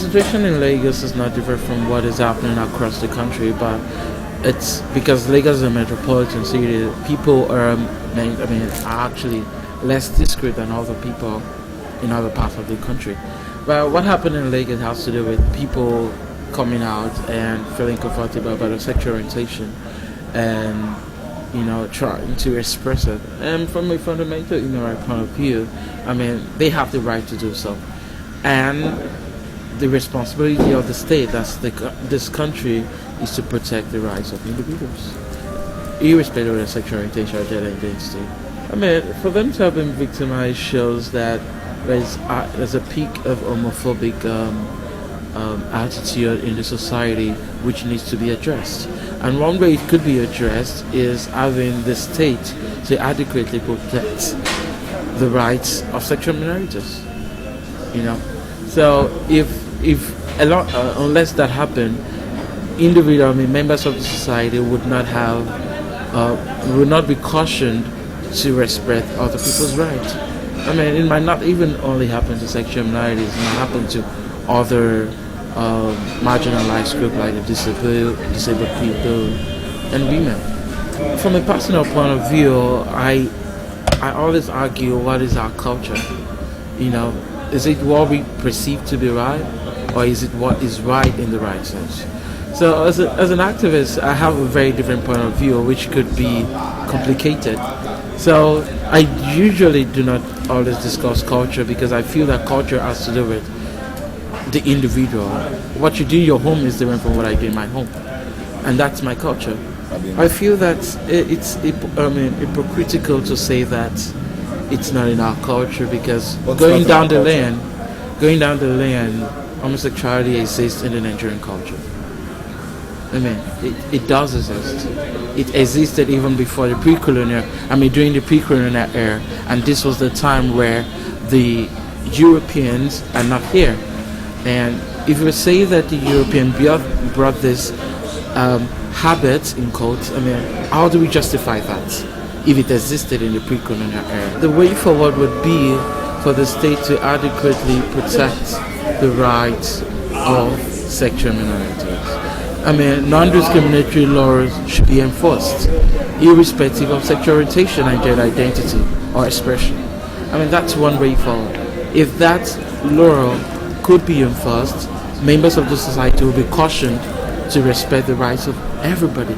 situation in Lagos is not different from what is happening across the country, but it's because Lagos is a metropolitan city. People are actually less discreet than other people in other parts of the country. But what happened in Lagos has to do with people coming out and feeling comfortable about their sexual orientation, and trying to express it. And from a fundamental human right point of view, they have the right to do so, and the responsibility of the state, this country, is to protect the rights of individuals, irrespective of their sexual orientation or gender identity. For them to have been victimized shows that there's a peak of homophobic attitude in the society which needs to be addressed. And one way it could be addressed is having the state to adequately protect the rights of sexual minorities. So unless that happened, members of the society would not be cautioned to respect other people's rights. It might not even only happen to sexual minorities; it might happen to other marginalized groups like the disabled people and women. From a personal point of view, I always argue, what is our culture? Is it what we perceive to be right, or is it what is right in the right sense? So as an activist, I have a very different point of view, which could be complicated. So I usually do not always discuss culture, because I feel that culture has to do with the individual. What you do in your home is different from what I do in my home, and that's my culture. I feel that it's hypocritical to say that it's not in our culture, because going down the lane, homosexuality exists in the Nigerian culture. It does exist. It existed even before the during the pre-colonial era, and this was the time where the Europeans are not here. And if you say that the European brought this habit, in quotes, how do we justify that if it existed in the pre-colonial era? The way forward would be for the state to adequately protect the rights of sexual minorities. Non-discriminatory laws should be enforced, irrespective of sexual orientation and gender identity or expression. That's one way forward. If that law could be enforced, members of the society will be cautioned to respect the rights of everybody.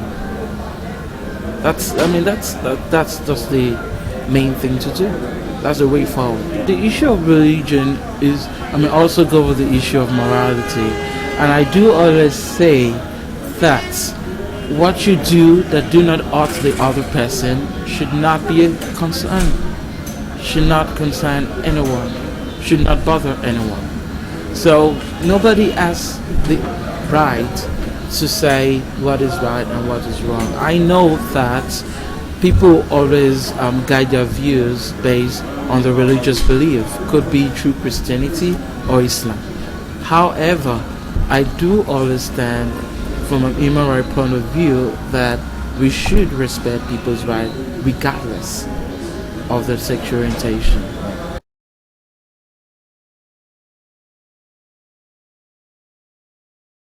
That's just the main thing to do. That's the way forward. The issue of religion is, also go with the issue of morality. And I do always say that what you do that do not hurt the other person should not be a concern, should not concern anyone, should not bother anyone. So nobody has the right to say what is right and what is wrong. I know that people always guide their views based on the religious belief, could be through Christianity or Islam. However, I do always stand from a human right point of view that we should respect people's rights regardless of their sexual orientation.